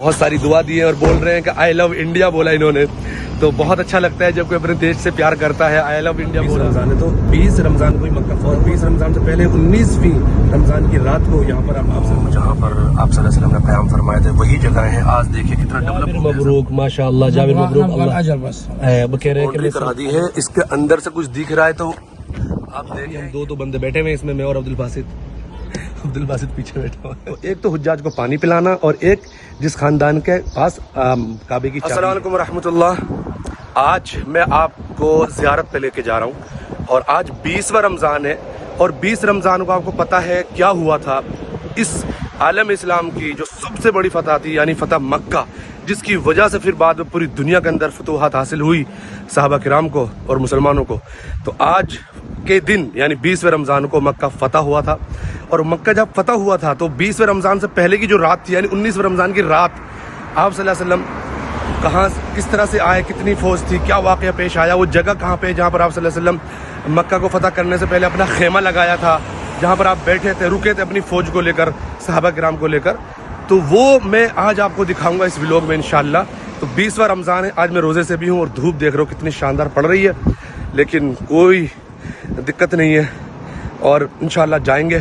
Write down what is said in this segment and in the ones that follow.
بہت ساری دعا دی ہے اور بول رہے ہیں کہ آئی لو انڈیا بولا انہوں نے، تو بہت اچھا لگتا ہے جب کوئی اپنے دیش سے پیار کرتا ہے. آئی لو انڈیا بولا. رمضان ہے تو 20 رمضان کو ہی مکہ اور 20 رمضان سے پہلے 19ویں رمضان کی رات کو یہاں پر جہاں پر آپ صلی اللہ علیہ وسلم نے قیام فرمایا تھا وہی جگہ ہے. آج دیکھیے کتنا ڈیولپ. مبروک ماشاء اللہ جابر مبروک. اللہ کہہ رہے ہیں کہ کرا دی ہے. اس کے اندر سے کچھ دکھ رہا ہے تو آپ دیکھیں. ہم دو بندے بیٹھے ہوئے اس میں اور عبد الباسط پیچھے بیٹھا ہوا. ایک تو حجاج کو پانی پلانا اور ایک جس خاندان کے پاس کعبے کی. السلام علیکم ورحمۃ اللہ. آج میں آپ کو زیارت پہ لے کے جا رہا ہوں اور آج 20واں رمضان ہے اور 20 رمضان کو آپ کو پتہ ہے کیا ہوا تھا. اس عالم اسلام کی جو سب سے بڑی فتح تھی یعنی فتح مکہ، جس کی وجہ سے پھر بعد میں پوری دنیا کے اندر فتوحات حاصل ہوئی صحابہ کرام کو اور مسلمانوں کو. تو آج کے دن یعنی 20ویں رمضان کو مکہ فتح ہوا تھا. اور مکہ جب فتح ہوا تھا تو 20ویں رمضان سے پہلے کی جو رات تھی یعنی 19ویں رمضان کی رات، آپ صلی اللہ علیہ وسلم کہاں کس طرح سے آئے، کتنی فوج تھی، کیا واقعہ پیش آیا، وہ جگہ کہاں پہ جہاں پر آپ صلی اللہ علیہ وسلم مکہ کو فتح کرنے سے پہلے اپنا خیمہ لگایا تھا، جہاں پر آپ بیٹھے تھے، رکے تھے اپنی فوج کو لے کر، صحابہ کرام کو لے کر. تو وہ میں آج آپ کو دکھاؤں گا اس ولاگ میں انشاءاللہ. تو 20واں رمضان ہے. آج میں روزے سے بھی ہوں اور دھوپ دیکھ رہا ہوں کتنی شاندار پڑ رہی ہے، لیکن کوئی دقت نہیں ہے اور انشاءاللہ جائیں گے،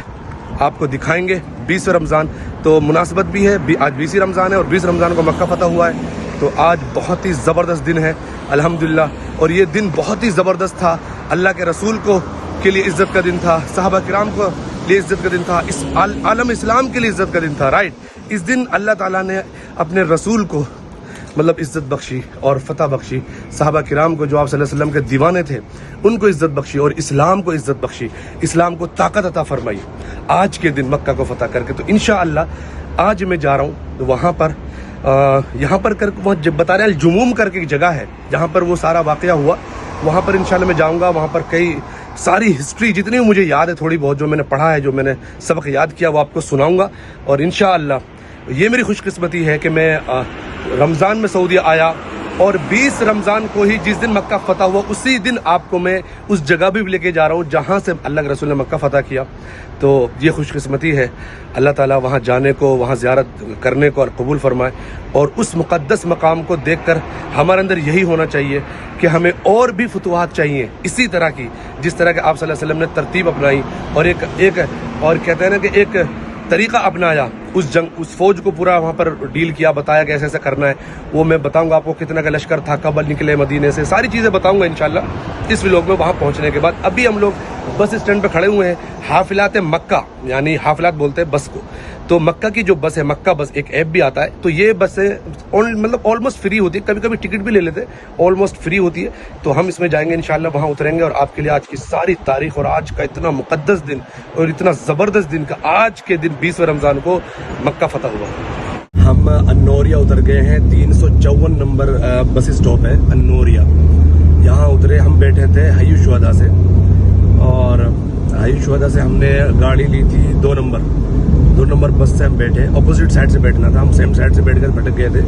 آپ کو دکھائیں گے 20واں رمضان. تو مناسبت بھی ہے، آج 20 رمضان ہے اور 20 رمضان کو مکہ فتح ہوا ہے. تو آج بہت ہی زبردست دن ہے الحمدللہ. اور یہ دن بہت ہی زبردست تھا، اللہ کے رسول کو کے لیے عزت کا دن تھا، صحابہ کرام کو لیے عزت کا دن تھا، اس عالم اسلام کے لیے عزت کا دن تھا. رائٹ، اس دن اللہ تعالیٰ نے اپنے رسول کو مطلب عزت بخشی اور فتح بخشی. صحابہ کرام کو جو آپ صلی اللہ علیہ وسلم کے دیوانے تھے ان کو عزت بخشی اور اسلام کو عزت بخشی، اسلام کو طاقت عطا فرمائی آج کے دن مکہ کو فتح کر کے. تو انشاءاللہ آج میں جا رہا ہوں وہاں پر، یہاں پر وہ بتا رہے ہیں الجموم کر کے ایک جگہ ہے جہاں پر وہ سارا واقعہ ہوا. وہاں پر انشاءاللہ میں جاؤں گا. وہاں پر کئی ساری ہسٹری جتنی مجھے یاد ہے تھوڑی بہت جو میں نے پڑھا ہے، جو میں نے سبق یاد کیا، وہ آپ کو سناؤں گا. اور انشاءاللہ یہ میری خوش قسمتی ہے کہ میں رمضان میں سعودیہ آیا اور 20 رمضان کو ہی جس دن مکہ فتح ہوا اسی دن آپ کو میں اس جگہ بھی لے کے جا رہا ہوں جہاں سے اللہ کے رسول نے مکہ فتح کیا. تو یہ خوش قسمتی ہے. اللہ تعالیٰ وہاں جانے کو، وہاں زیارت کرنے کو اور قبول فرمائے. اور اس مقدس مقام کو دیکھ کر ہمارے اندر یہی ہونا چاہیے کہ ہمیں اور بھی فتوحات چاہیے اسی طرح کی، جس طرح کہ آپ صلی اللہ علیہ وسلم نے ترتیب اپنائی اور ایک اور کہتے ہیں نا کہ ایک طریقہ اپنایا، اس فوج کو پورا وہاں پر ڈیل کیا، بتایا کہ ایسے ایسے کرنا ہے. وہ میں بتاؤں گا آپ کو کتنا کا لشکر تھا، کب نکلے مدینے سے، ساری چیزیں بتاؤں گا انشاءاللہ اس ولاگ میں. وہاں پہنچنے کے بعد ابھی ہم لوگ بس اسٹینڈ پہ کھڑے ہوئے ہیں. حافلات مکہ یعنی حافلات بولتے ہیں بس کو. تو مکہ کی جو بس ہے مکہ بس، ایک ایپ بھی آتا ہے، تو یہ بسیں مطلب آلموسٹ فری ہوتی ہے، کبھی کبھی ٹکٹ بھی لے لیتے ہیں، آلموسٹ فری ہوتی ہے. تو ہم اس میں جائیں گے انشاءاللہ، وہاں اتریں گے اور آپ کے لیے آج کی ساری تاریخ اور آج کا اتنا مقدس دن اور اتنا زبردست دن کا آج کے دن 20ویں رمضان کو مکہ فتح ہوا. ہم انوریا اتر گئے ہیں. 354 نمبر بس اسٹاپ ہے انوریا. یہاں اترے، ہم بیٹھے تھے حی الشہداء سے اور حی الشہداء سے ہم نے گاڑی لی تھی 2 نمبر بس سے ہم بیٹھے. اپوزٹ سائڈ سے بیٹھنا تھا، ہم سیم سائڈ سے بیٹھ کر بھٹک گئے تھے.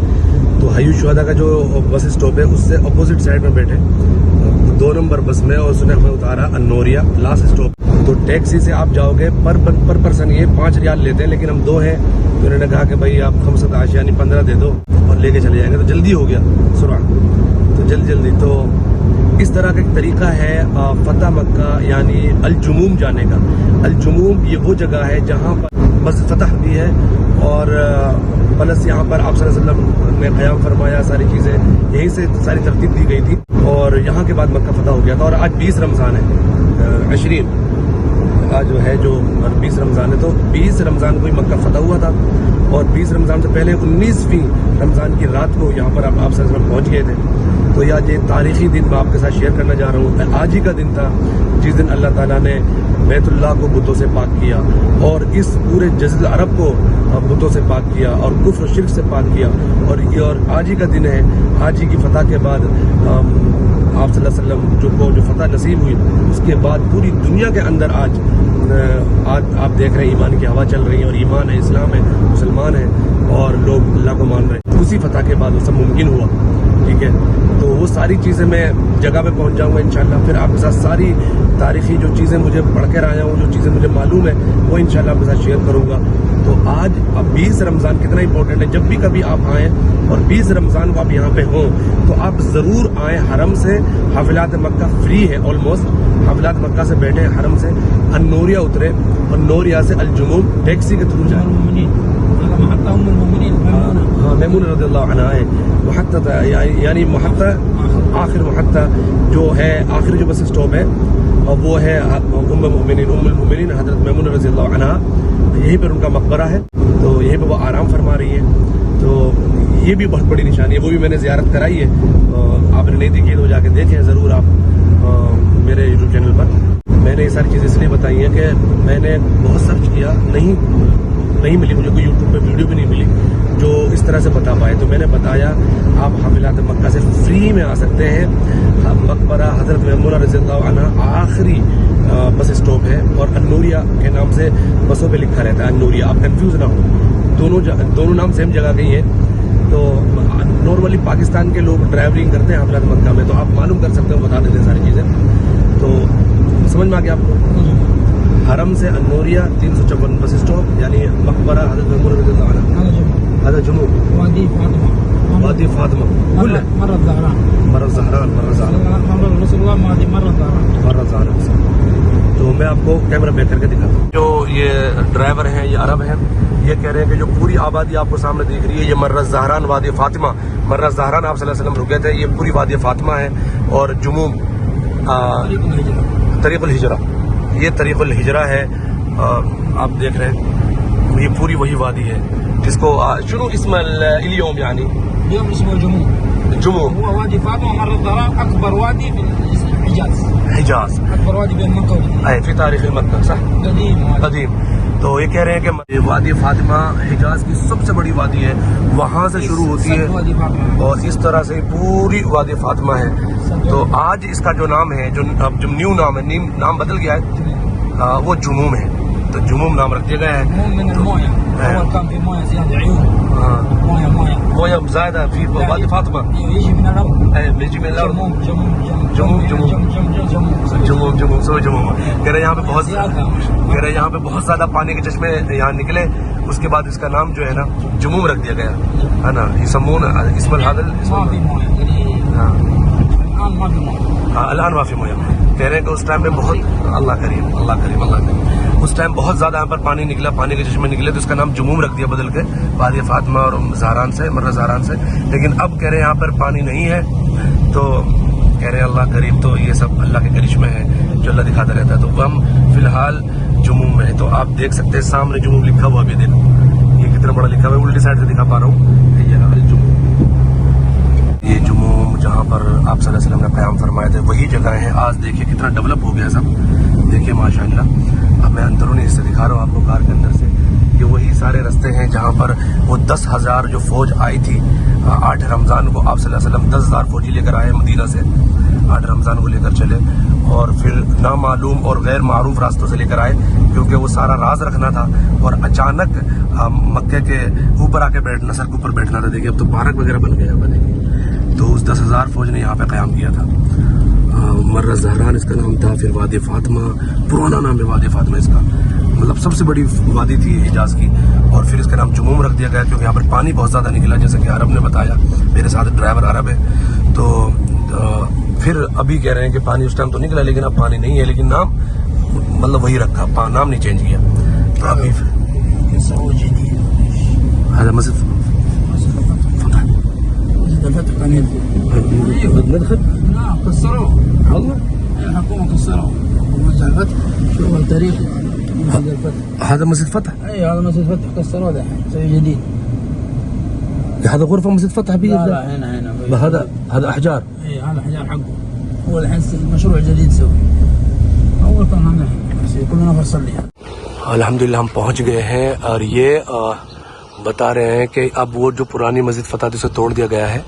تو حی الشہداء کا جو بس اسٹاپ ہے اس سے اپوزٹ سائڈ میں بیٹھے 2 نمبر بس میں اور اس نے ہمیں اتارا انوریا لاسٹ اسٹاپ. تو ٹیکسی سے آپ جاؤ گے پر پرسن یہ 5 ریال لیتے ہیں، لیکن ہم 2 ہیں تو انہوں نے کہا کہ بھائی آپ 15 یعنی 15 دے دو اور لے کے چلے جائیں گے. تو جلدی ہو گیا سرعت، تو جلدی. تو اس طرح کا ایک طریقہ ہے فتح مکہ یعنی الجموم جانے کا. الجموم یہ وہ جگہ ہے جہاں پر بس فتح بھی ہے اور پلس یہاں پر آپ صلی اللہ علیہ وسلم نے قیام فرمایا، ساری چیزیں یہیں سے ساری ترتیب دی گئی تھی اور یہاں کے بعد مکہ فتح ہو گیا تھا. اور آج 20 رمضان ہے، 20 آج جو ہے جو 20 رمضان ہے. تو 20 رمضان کو ہی مکہ فتح ہوا تھا اور 20 رمضان سے پہلے 19ویں رمضان کی رات کو یہاں پر آپ صلی اللہ علیہ وسلم پہنچ گئے تھے. تو یہ تاریخی دن میں آپ کے ساتھ شیئر کرنا چاہ رہا ہوں. آج ہی کا دن تھا جس دن اللہ تعالیٰ نے بیت اللہ کو بتوں سے پاک کیا اور اس پورے جزیرہ عرب کو بتوں سے پاک کیا اور کفر و شرک سے پاک کیا. اور یہ آج ہی کا دن ہے. آج ہی کی فتح کے بعد آپ صلی اللہ علیہ وسلم جو فتح نصیب ہوئی اس کے بعد پوری دنیا کے اندر آج آپ دیکھ رہے ہیں ایمان کی ہوا چل رہی ہے اور ایمان ہے، اسلام ہے، مسلمان ہیں اور لوگ اللہ کو مان رہے ہیں. اسی فتح کے بعد وہ سب ممکن ہوا. ٹھیک ہے. تو وہ ساری چیزیں میں جگہ پہ پہنچ جاؤں گا انشاءاللہ. پھر آپ کے ساتھ ساری تاریخی جو چیزیں مجھے پڑھ کر آیا ہوں, جو چیزیں مجھے معلوم ہے, وہ انشاءاللہ آپ کے ساتھ شیئر کروں گا. تو آج اب 20 رمضان کتنا امپورٹنٹ ہے. جب بھی کبھی آپ آئیں اور 20 رمضان کو آپ یہاں پہ ہوں تو آپ ضرور آئیں. حرم سے حافلات مکہ فری ہے آلموسٹ. حافلات مکہ سے بیٹھے حرم سے النوریہ اترے اور نوریہ سے الجموم ٹیکسی کے تھرو جائیں. میمونہ رضی اللہ عنہا ہے محطہ, یعنی محطہ آخر محطہ جو ہے, آخری جو بس اسٹاپ ہے وہ ہے ام المؤمنین حضرت میمونہ رضی اللہ عنہا. یہیں پر ان کا مقبرہ ہے, تو یہیں پہ وہ آرام فرما رہی ہے. تو یہ بھی بہت بڑی نشانی ہے. وہ بھی میں نے زیارت کرائی ہے. آپ نے نہیں دیکھی تو جا کے دیکھیں ضرور آپ میرے یوٹیوب چینل پر. میں نے یہ ساری چیزیں اس لیے بتائی ہیں کہ میں نے بہت سرچ کیا, نہیں ملی مجھے کوئی یوٹیوب پہ ویڈیو بھی نہیں ملی جو اس طرح سے بتا پائے. تو میں نے بتایا آپ حافلات مکہ سے فری میں آ سکتے ہیں. مقبرہ حضرت میمونہ رضی اللہ عنہا آخری بس اسٹاپ ہے, اور النوریہ کے نام سے بسوں پہ لکھا رہتا ہے النوریہ. آپ کنفیوز نہ ہو, دونوں نام سیم جگہ کے ہی ہیں. تو نارملی پاکستان کے لوگ ڈرائیورنگ کرتے ہیں حافلات مکہ میں, تو آپ معلوم کر سکتے ہو, بتا دیتے ہیں ساری چیزیں. تو سمجھ میں آ گیا آپ کو. حرم سے النوریہ 354 بس اسٹاپ, یعنی مقبرہ حضرت میمونہ رضی اللہ عنہا, حضرت جموں, وادی فاطمہ, کل مرر زہران, تو میں آپ کو کیمرہ بیک کر کے دکھاتا ہوں. جو یہ ڈرائیور ہیں یہ عرب ہیں. یہ کہہ رہے ہیں کہ جو پوری آبادی آپ کو سامنے دیکھ رہی ہے یہ مرر زہران وادی فاطمہ, مرر زہران آپ صلی اللہ علیہ وسلم رکے تھے, یہ پوری وادی فاطمہ ہے. اور جموم طریق الہجرہ, یہ طریق الہجرہ ہے. آپ دیکھ رہے ہیں یہ پوری وہی وادی ہے جس کو شنو اسم اليوم, یعنی اليوم اسمه جموم. هو وادي فاطمة مرة الزهراء أكبر وادي في الحجاز. أكبر وادي بين مكة والمدينة. في تاریخ مکہ, صح, قدیم. تو یہ کہہ رہے ہیں کہ وادی فاطمہ حجاز کی سب سے بڑی وادی ہے, وہاں سے شروع ہوتی ہے اور اس طرح سے پوری وادی فاطمہ ہے. تو آج اس کا جو نام ہے, جو نیو نام ہے, نام بدل گیا ہے, وہ جموم ہے. تو جموم نام رکھ دیا گیا ہے. مویا زائدہ فی وادی فاطمہ, يجي من الأرض. يجي من الأرض. جموم. جموم. کہہ رہے یہاں پہ بہت زیادہ پانی کے چشمے یہاں نکلے, اس کے بعد اس کا نام جو ہے نا جموم رکھ دیا گیا ہے نا. یسمون اسم الحادل الان معافی مویا. کہہ رہے ہیں کہ اس ٹائم میں بہت اللہ کریم اس ٹائم بہت زیادہ یہاں پر پانی نکلا, پانی کے چشمے نکلے, تو اس کا نام جموم رکھ دیا بدل کے وادی فاطمہ اور زہران سے, مرہ زہران سے. لیکن اب کہہ رہے ہیں یہاں پر پانی نہیں ہے, تو کہہ رہے ہیں اللہ کریم. تو یہ سب اللہ کے کرشمے ہیں جو اللہ دکھاتا رہتا ہے. تو ہم فی الحال جموم میں ہیں. تو آپ دیکھ سکتے ہیں سامنے جموم لکھا ہوا بھی, دیکھو یہ کتنا بڑا لکھا ہوا ہے, الٹی سائڈ سے دکھا پا رہا ہوں. یہ جموم جہاں پر آپ صلی اللہ علیہ وسلم نے قیام فرمائے تھے وہی جگہ ہے. آج دیکھیے کتنا ڈیولپ ہو گیا سب, دیکھیے ماشاء اللہ. اب میں اندرونی حصے دکھا رہا ہوں آپ کو کار کے اندر سے. یہ وہی سارے رستے ہیں جہاں پر وہ 10,000 جو فوج آئی تھی 8 رمضان کو, آپ صلی اللہ علیہ وسلم 10,000 فوجی لے کر آئے مدینہ سے, 8 رمضان کو لے کر چلے, اور پھر نامعلوم اور غیر معروف راستوں سے لے کر آئے, کیونکہ وہ سارا راز رکھنا تھا. اور اچانک مکے کے اوپر آ کے بیٹھنا, سر کے اوپر بیٹھنا تھا. دیکھیے اب تو پارک وغیرہ بن گیا ہے. دیکھیے تو اس 10,000 فوج نے یہاں پہ قیام کیا تھا. مرہ زہران اس کا نام تھا. پھر وادی فاطمہ, پرانا نام ہے وادی فاطمہ اس کا, مطلب سب سے بڑی وادی تھی حجاز کی. اور پھر اس کا نام جموم رکھ دیا گیا کیونکہ یہاں پر پانی بہت زیادہ نکلا, جیسے کہ عرب نے بتایا. میرے ساتھ ڈرائیور عرب ہے. تو پھر ابھی کہہ رہے ہیں کہ پانی اس ٹائم تو نکلا لیکن اب پانی نہیں ہے, لیکن نام مطلب وہی رکھا, نام نہیں چینج کیا. تو ابھی مسجد الفتح كان ندخل. نعم كسروه والله الحكومة كسروه. مسجد الفتح شوف التاريخ, مسجد الفتح هذا مسجد فتح. اي هذا مسجد فتح كسروه ده سوي جديد. هذا غرفة مسجد فتح بيه. لا هنا هذا أحجار. اي هذا احجار حقه. هو الحين مشروع جديد سوي. اول كان هنا كل نفر صلي. الحمدللہ ہم پہنچ گئے ہیں, اور یہ بتا رہے ہیں کہ اب وہ جو پرانی مسجد فتح تھی اسے توڑ دیا گیا ہے,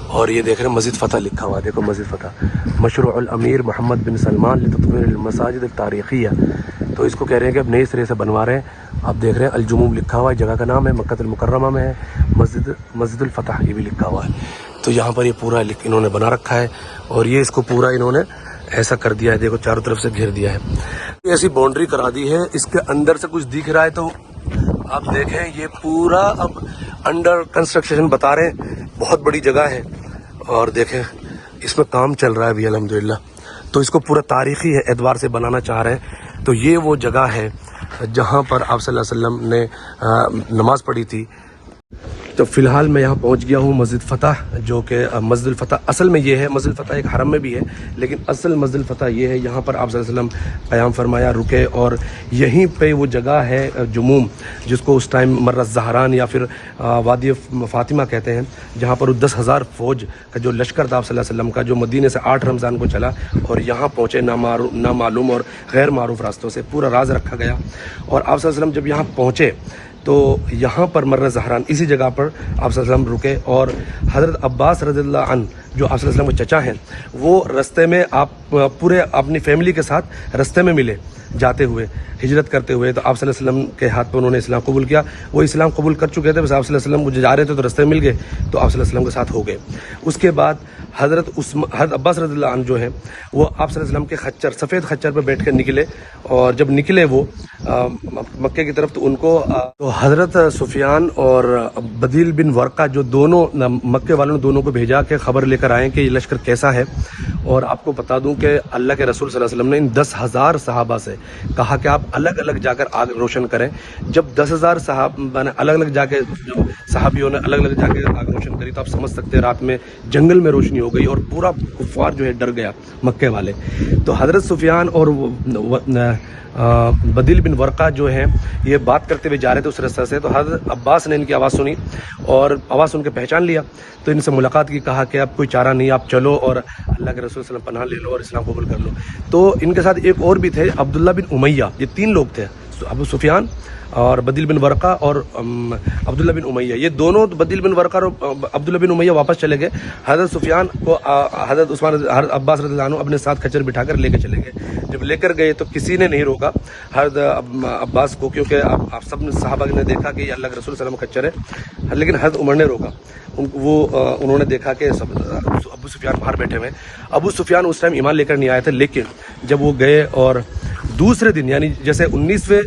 اور یہ دیکھ رہے ہیں مسجد فتح لکھا ہوا. دیکھو مسجد فتح, مشروع الامیر محمد بن سلمان لتطویر المساجد التاریخیہ. تو اس کو کہہ رہے ہیں کہ اب نئے سرے سے بنوا رہے ہیں. آپ دیکھ رہے ہیں الجموم لکھا ہوا ہے, جگہ کا نام ہے, مکہ المکرمہ میں ہے. مسجد الفتح یہ بھی لکھا ہوا ہے. تو یہاں پر یہ پورا انہوں نے بنا رکھا ہے اور یہ اس کو پورا انہوں نے ایسا کر دیا ہے، دیکھو چاروں طرف سے گھیر دیا ہے، ایسی باؤنڈری کرا دی ہے. اس کے اندر سے کچھ دکھ رہا ہے تو آپ دیکھیں یہ پورا اب انڈر کنسٹرکشن بتا رہے ہیں، بہت بڑی جگہ ہے اور دیکھیں اس میں کام چل رہا ہے ابھی الحمدللہ. تو اس کو پورا تاریخی اعتبار سے بنانا چاہ رہے ہیں. تو یہ وہ جگہ ہے جہاں پر آپ صلی اللہ علیہ وسلم نے نماز پڑھی تھی. تو فی الحال میں یہاں پہنچ گیا ہوں مسجد فتح، جو کہ مسجد الفتح اصل میں یہ ہے. مسجد الفتح ایک حرم میں بھی ہے لیکن اصل مسجد الفتح یہ ہے. یہاں پر آپ صلی اللہ علیہ وسلم قیام فرمایا، رکے، اور یہیں پہ وہ جگہ ہے جموم، جس کو اس ٹائم مر الزہران یا پھر وادی فاطمہ کہتے ہیں، جہاں پر 10,000 فوج کا جو لشکر تھا آپ صلی اللہ علیہ وسلم کا، جو مدینے سے 8 رمضان کو چلا اور یہاں پہنچے نامعلوم اور غیر معروف راستوں سے. پورا راز رکھا گیا اور آپ صلی اللہ علیہ وسلم جب یہاں پہنچے تو یہاں پر مر زہران اسی جگہ پر آپ صلی اللہ علیہ وسلم رکے. اور حضرت عباس رضی اللہ عنہ جو آپ صلی اللہ علیہ وسلم کے چچا ہیں، وہ رستے میں آپ پورے اپنی فیملی کے ساتھ رستے میں ملے جاتے ہوئے، ہجرت کرتے ہوئے. تو آپ صلی اللہ علیہ وسلم کے ہاتھ پہ انہوں نے اسلام قبول کیا. وہ اسلام قبول کر چکے تھے، بس آپ صلی اللہ علیہ وسلم جا رہے تھے تو رستے میں مل گئے تو آپ صلی اللہ علیہ وسلم کے ساتھ ہو گئے. اس کے بعد حضرت عباس رضی اللہ عنہ جو ہیں وہ آپ صلی اللہ علیہ وسلم کے خچر، سفید خچر پہ بیٹھ کر نکلے. اور جب نکلے وہ مکے کی طرف تو ان کو تو حضرت سفیان اور بدیل بن ورقہ جو دونوں مکے والوں نے دونوں کو بھیجا کہ خبر لے کر آئیں کہ یہ لشکر کیسا ہے. اور آپ کو بتا دوں کہ اللہ کے رسول صلی اللہ علیہ وسلم نے ان 10,000 صحابہ سے کہا کہ آپ الگ الگ جا کر آگ روشن کریں. جب 10,000 صحابہ نے الگ الگ جا کے، جو صحابیوں نے الگ الگ جا کے آگ روشن کری، تو آپ سمجھ سکتے ہیں رات میں جنگل میں روشنی ہو گئی اور پورا کفار جو ہے ڈر گیا مکے والے. تو حضرت سفیان اور بدیل بن ورقہ جو ہیں یہ بات کرتے ہوئے جا رہے تھے اس راستے سے. تو حضرت عباس نے ان کی آواز سنی اور آواز سن کے پہچان لیا. تو ان سے ملاقات کی، کہا کہ اب کوئی چارہ نہیں، آپ چلو اور اللہ کے رسول صلی اللہ علیہ وسلم پناہ لے لو اور اسلام قبول کر لو. تو ان کے ساتھ ایک اور بھی تھے، عبداللہ بن امیہ. یہ 3 لوگ تھے، ابو سفیان اور بدیل بن ورقہ اور عبداللہ بن امیہ. یہ دونوں بدیل بن ورقہ اور عبداللہ بن امیہ واپس چلے گئے. حضرت سفیان کو حضرت عباس رضی اللہ عنہ اپنے ساتھ کچر بٹھا کر لے کے چلے گئے. جب لے کر گئے تو کسی نے نہیں روکا حضرت عباس کو، کیونکہ آپ سب صحابہ نے دیکھا کہ یہ اللہ کے رسول صلی اللہ علیہ وسلم کا کچر ہے. لیکن حضرت عمر نے روکا. انہوں نے دیکھا کہ ابو سفیان باہر بیٹھے ہوئے. ابو سفیان اس ٹائم ایمان لے کر نہیں آئے تھے، لیکن جب وہ گئے اور دوسرے دن یعنی جیسے 19ویں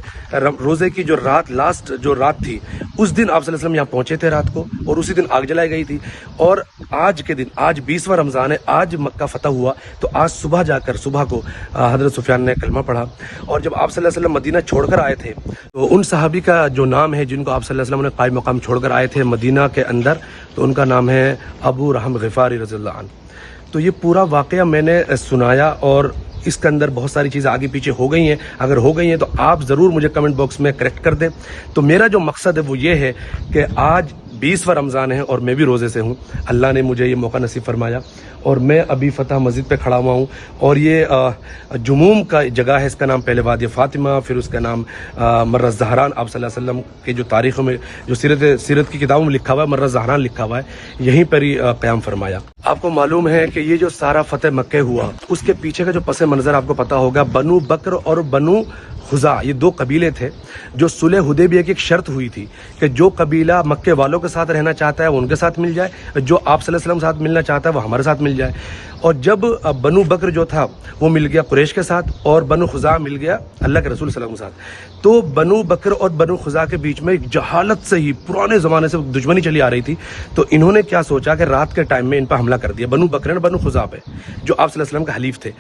روزے کی جو رات، لاسٹ جو رات تھی، اس دن آپ صلی اللہ علیہ وسلم یہاں پہنچے تھے رات کو اور اسی دن آگ جلائی گئی تھی. اور آج کے دن، آج 20واں رمضان ہے، آج مکہ فتح ہوا. تو آج صبح کو حضرت سفیان نے کلمہ پڑھا. اور جب آپ صلی اللہ علیہ وسلم مدینہ چھوڑ کر آئے تھے تو ان صحابی کا جو نام ہے جن کو آپ صلی اللہ علیہ وسلم نے قائم مقام چھوڑ کر آئے تھے مدینہ کے اندر، تو ان کا نام ہے ابو رحم غفاری رضی اللہ عنہ. تو یہ پورا واقعہ میں نے سنایا اور اس کے اندر بہت ساری چیزیں آگے پیچھے ہو گئی ہیں. اگر ہو گئی ہیں تو آپ ضرور مجھے کمنٹ باکس میں کریکٹ کر دیں. تو میرا جو مقصد ہے وہ یہ ہے کہ آج 20واں رمضان ہے اور میں بھی روزے سے ہوں. اللہ نے مجھے یہ موقع نصیب فرمایا اور میں ابھی فتح مسجد پہ کھڑا ہوا ہوں. اور یہ جموم کا جگہ ہے، اس کا نام پہلے وادی فاطمہ، پھر اس کا نام مر الزہران. آپ صلی اللہ علیہ وسلم کے جو تاریخوں میں، جو سیرت کی کتابوں میں لکھا ہوا ہے، مر الزہران لکھا ہوا ہے، یہیں پر ہی قیام فرمایا. آپ کو معلوم ہے کہ یہ جو سارا فتح مکہ ہوا، اس کے پیچھے کا جو پس منظر آپ کو پتا ہوگا، بنو بکر اور بنو خزاع، یہ 2 قبیلے تھے جو صلح حدیبیہ کی ایک شرط ہوئی تھی کہ جو قبیلہ مکے والوں کے ساتھ رہنا چاہتا ہے وہ ان کے ساتھ مل جائے، جو آپ صلی اللہ علیہ وسلم کے ساتھ ملنا چاہتا ہے وہ ہمارے ساتھ مل جائے. اور جب بنو بکر جو تھا وہ مل گیا قریش کے ساتھ اور بنو خزاع مل گیا اللہ کے رسول صلی اللہ علیہ وسلم کے ساتھ. تو بنو بکر اور بنو خزاع کے بیچ میں ایک جہالت سے ہی پرانے زمانے سے دشمنی چلی آ رہی تھی. تو انہوں نے کیا سوچا کہ رات کے ٹائم میں ان پر حملہ کر دیا، بنو بکر اور بنو خزاع پہ، جو آپ صلی اللہ علیہ وسلم کے حلیف تھے.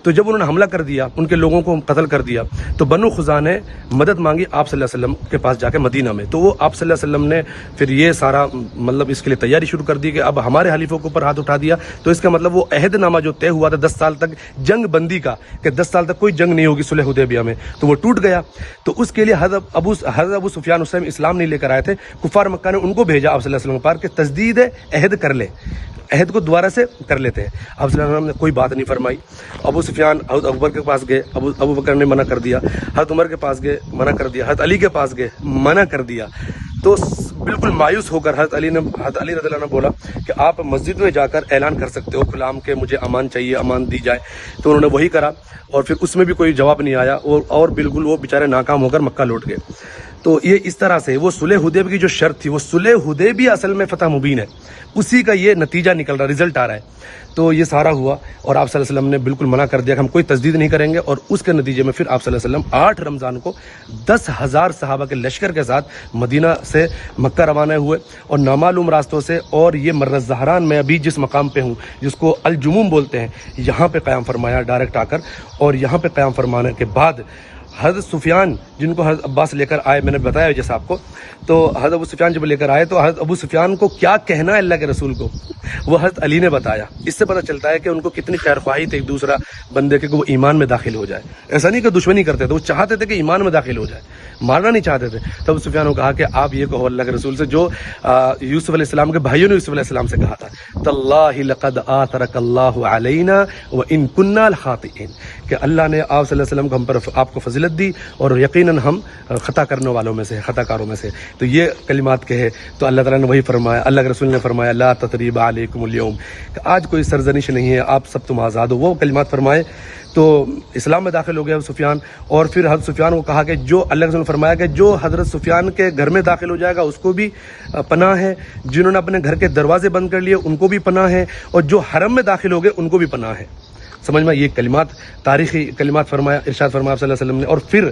تو جب انہوں نے حملہ کر دیا، ان کے لوگوں کو قتل کر دیا، تو بنو خزاع نے مدد مانگی آپ صلی اللہ علیہ وسلم کے پاس جا کے مدینہ میں. تو وہ آپ صلی اللہ علیہ وسلم نے پھر یہ سارا مطلب اس کے لیے تیاری شروع کر دی کہ اب ہمارے حلیفوں کے اوپر ہاتھ اٹھا دیا تو اس کا مطلب وہ عہد نامہ جو طے ہوا تھا 10 سال تک جنگ بندی کا، کہ 10 سال تک کوئی جنگ نہیں ہوگی صلح حدیبیہ میں، تو وہ ٹوٹ گیا. تو اس کے لیے حضرت ابو سفیان اس ٹائم اسلام نہیں لے کر آئے تھے. کفار مکہ نے ان کو بھیجا آپ صلی اللہ علیہ وسلم پر کہ تجدید عہد کر لے، عہد کو دوبارہ سے کر لیتے ہیں. آپ صلی اللہ علیہ وسلم نے کوئی بات نہیں فرمائی. ابو سفیان حضرت ابو بکر کے پاس گئے، ابو بکر نے منع کر دیا. حضرت عمر کے پاس گئے، منع کر دیا. حضرت علی کے پاس گئے، منع کر دیا. تو بالکل مایوس ہو کر حضرت علی رضی اللہ عنہ بولا کہ آپ مسجد میں جا کر اعلان کر سکتے ہو غلام کہ مجھے امان چاہیے، امان دی جائے. تو انہوں نے وہی کرا اور پھر اس میں بھی کوئی جواب نہیں آیا اور بالکل وہ بیچارے ناکام ہو کر مکہ لوٹ گئے. تو یہ اس طرح سے وہ صلح حدیبیہ کی جو شرط تھی وہ صلح حدیبیہ اصل میں فتح مبین ہے، اسی کا یہ نتیجہ نکل رہا، رزلٹ آ رہا ہے۔ تو یہ سارا ہوا اور آپ صلی اللہ علیہ وسلم نے بالکل منع کر دیا کہ ہم کوئی تجدید نہیں کریں گے، اور اس کے نتیجے میں پھر آپ صلی اللہ علیہ وسلم 8 رمضان کو 10,000 صحابہ کے لشکر کے ساتھ مدینہ سے مکہ روانہ ہوئے، اور نامعلوم راستوں سے، اور یہ مر الزہران میں ابھی جس مقام پہ ہوں جس کو الجموم بولتے ہیں، یہاں پہ قیام فرمایا ڈائریکٹ آ کر، اور یہاں پہ قیام فرمانے کے بعد حضرت سفیان جن کو حضرت عباس لے کر آئے، میں نے بتایا جیسا آپ کو، تو حضرت ابو سفیان جب لے کر آئے تو حضرت ابو سفیان کو کیا کہنا ہے اللہ کے رسول کو وہ حضرت علی نے بتایا۔ اس سے پتہ چلتا ہے کہ ان کو کتنی خیر خواہی تھی ایک دوسرا بندے کے کہ وہ ایمان میں داخل ہو جائے، ایسا نہیں کہ دشمنی کرتے تھے، وہ چاہتے تھے کہ ایمان میں داخل ہو جائے، مارنا نہیں چاہتے تھے۔ تب ابو سفیان نے کہا کہ آپ یہ کہو اللہ کے رسول سے جو یوسف علیہ السلام کے بھائیوں نے یوسف علیہ السلام سے کہا تھا، تاللہ لقد آثرک اللہ علینا وان کنا لخاطئین، کہ اللہ نے آپ صلی اللہ علیہ وسلم کو ہم پر آپ کو فضیلت دی اور یقیناً ہم خطا کرنے والوں میں سے، خطا کاروں میں سے۔ تو یہ کلمات کہے تو اللہ تعالیٰ نے وہی فرمایا، اللہ کے رسول نے فرمایا لا تثریب علیکم اليوم، کہ آج کوئی سرزنش نہیں ہے، آپ سب تم آزاد ہو، وہ کلمات فرمائے تو اسلام میں داخل ہو گیا سفیان۔ اور پھر حضرت سفیان کو کہا کہ جو اللہ کے رسول نے فرمایا کہ جو حضرت سفیان کے گھر میں داخل ہو جائے گا اس کو بھی پناہ ہے، جنہوں نے اپنے گھر کے دروازے بند کر لیے ان کو بھی پناہ ہے، اور جو حرم میں داخل ہو گئے ان کو بھی پناہ ہے۔ سمجھ میں یہ کلمات، تاریخی کلمات فرمایا، ارشاد فرمایا صلی اللہ علیہ وسلم نے۔ اور پھر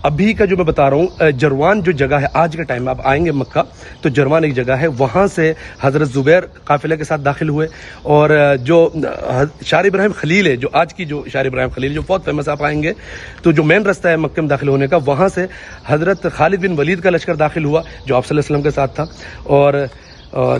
ابھی کا جو میں بتا رہا ہوں، جروان جو جگہ ہے آج کے ٹائم میں آپ آئیں گے مکہ تو جروان ایک جگہ ہے، وہاں سے حضرت زبیر قافلے کے ساتھ داخل ہوئے، اور جو شار ابراہیم خلیل ہے، جو آج کی جو شار ابراہیم خلیل جو بہت فیمس، آپ آئیں گے تو جو مین رستہ ہے مکہ میں داخل ہونے کا، وہاں سے حضرت خالد بن ولید کا لشکر داخل ہوا جو آپ صلی اللہ علیہ وسلم کے ساتھ تھا، اور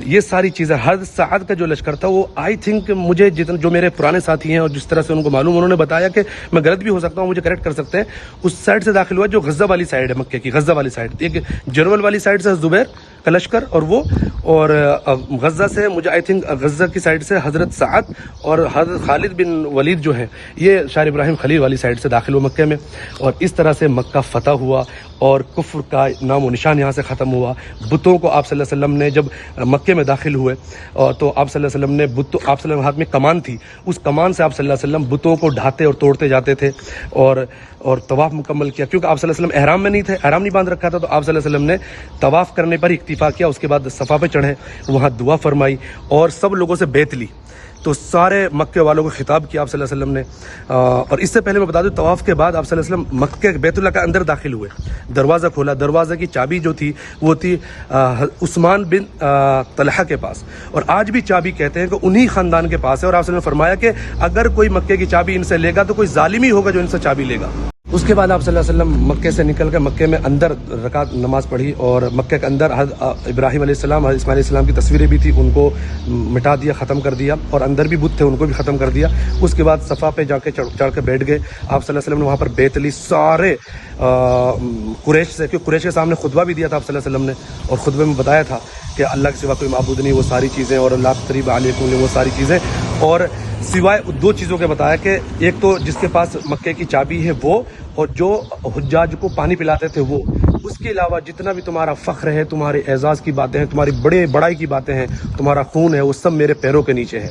یہ ساری چیزیں حضرت سعد کا جو لشکر تھا وہ آئی تھنک مجھے جتنا جو میرے پرانے ساتھی ہیں اور جس طرح سے ان کو معلوم، انہوں نے بتایا کہ میں غلط بھی ہو سکتا ہوں، مجھے کریکٹ کر سکتے ہیں، اس سائڈ سے داخل ہوا جو غزہ والی سائڈ ہے، مکے کی غزہ والی سائڈ، ایک جرول والی سائڈ سے زبیر کا لشکر اور وہ، اور غزہ سے مجھے آئی تھنک غزہ کی سائڈ سے حضرت سعد اور حضرت خالد بن ولید جو ہیں یہ شار ابراہیم خلیل والی سائڈ سے داخل ہوا مکے میں، اور اس طرح سے مکہ فتح ہوا اور کفر کا نام و نشان یہاں سے ختم ہوا۔ بتوں کو آپ صلی اللہ علیہ وسلم نے جب مکے میں داخل ہوئے تو آپ صلی اللہ علیہ وسلم نے آپ صلی اللہ علیہ وسلم ہاتھ میں کمان تھی، اس کمان سے آپ صلی اللہ علیہ وسلم بتوں کو ڈھاتے اور توڑتے جاتے تھے، اور طواف مکمل کیا، کیونکہ آپ صلی اللہ علیہ وسلم احرام میں نہیں تھے، احرام نہیں باندھ رکھا تھا، تو آپ صلی اللہ علیہ وسلم نے طواف کرنے پر اکتفا کیا، اس کے بعد صفا پہ چڑھے، وہاں دعا فرمائی اور سب لوگوں سے بیعت لی، تو سارے مکے والوں کو خطاب کیا آپ صلی اللہ علیہ وسلم نے۔ اور اس سے پہلے میں بتا دوں طواف کے بعد آپ صلی اللہ علیہ وسلم مکے بیت اللہ کے اندر داخل ہوئے، دروازہ کھولا، دروازہ کی چابی جو تھی وہ تھی عثمان بن طلحہ کے پاس، اور آج بھی چابی کہتے ہیں کہ انہی خاندان کے پاس ہے، اور آپ صلی اللہ علیہ وسلم نے فرمایا کہ اگر کوئی مکے کی چابی ان سے لے گا تو کوئی ظالم ہی ہوگا جو ان سے چابی لے گا۔ اس کے بعد آپ صلی اللہ علیہ وسلم مکے سے نکل کر مکے میں اندر رکعت نماز پڑھی، اور مکے کے اندر حضرت ابراہیم علیہ السلام، حضرت اسماعیل علیہ السلام کی تصویریں بھی تھی، ان کو مٹا دیا، ختم کر دیا، اور اندر بھی بت تھے ان کو بھی ختم کر دیا۔ اس کے بعد صفا پہ جا کے چڑھ کے بیٹھ گئے آپ صلی اللہ علیہ وسلم نے، وہاں پر بیعت لی سارے قریش سے، کہ قریش کے سامنے خطبہ بھی دیا تھا آپ صلی اللہ علیہ وسلم نے، اور خطبے میں بتایا تھا کہ اللہ کے سوا کوئی معبود نہیں، وہ ساری چیزیں، اور لا تثریب علیکم وہ ساری چیزیں، اور سوائے دو چیزوں کے بتایا کہ ایک تو جس کے پاس مکے کی چابی ہے وہ، اور جو حجاج کو پانی پلاتے تھے وہ، اس کے علاوہ جتنا بھی تمہارا فخر ہے، تمہارے اعزاز کی باتیں ہیں، تمہاری بڑائی کی باتیں ہیں، تمہارا خون ہے، وہ سب میرے پیروں کے نیچے ہے۔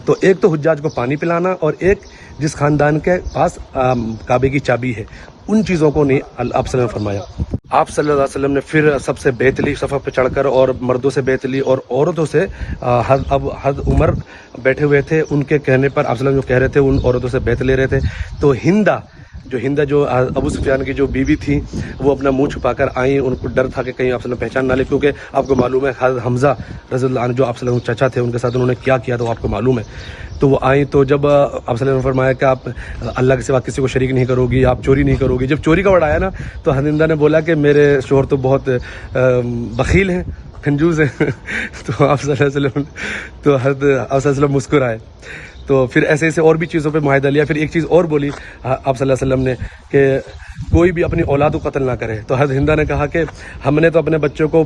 تو ایک تو حجاج کو پانی پلانا، اور ایک جس خاندان کے پاس کعبے کی چابی ہے، ان چیزوں کو نہیں آپ صلی اللہ علیہ وسلم نے فرمایا۔ آپ صلی اللہ علیہ وسلم نے پھر سب سے بیعت لی صفحہ پہ چڑھ کر، اور مردوں سے بیعت لی، اور عورتوں سے اب حضرت عمر بیٹھے ہوئے تھے، ان کے کہنے پر آپ صلی اللہ علیہ وسلم جو کہہ رہے تھے ان عورتوں سے بیعت لے رہے تھے۔ تو ہندہ جو ابو سفیان کی جو بیوی تھی وہ اپنا منہ چھپا کر آئیں، ان کو ڈر تھا کہ کہیں آپ صلی اللہ علیہ وسلم پہچان نہ لے، کیونکہ آپ کو معلوم ہے حضرت حمزہ رضی اللہ عنہ جو آپ صلی اللہ علیہ وسلم چچا تھے، ان کے ساتھ انہوں نے کیا کیا تو آپ کو معلوم ہے۔ تو وہ آئیں، تو جب آپ صلی اللہ علیہ وسلم نے فرمایا کہ آپ اللہ کے سوا کسی کو شریک نہیں کرو گی، آپ چوری نہیں کرو گی، جب چوری کا ورڈ آیا نا تو ہندہ نے بولا کہ میرے شوہر تو بہت بخیل ہیں، کنجوس ہیں تو آپ صلی اللہ علیہ وسلم تو حضرت آپ صلی اللہ علیہ وسلم مسکرائے۔ تو پھر ایسے اور بھی چیزوں پہ معاہدہ لیا۔ پھر ایک چیز اور بولی آپ صلی اللہ علیہ وسلم نے کہ کوئی بھی اپنی اولاد کو قتل نہ کرے، تو حضرت ہندہ نے کہا کہ ہم نے تو اپنے بچوں کو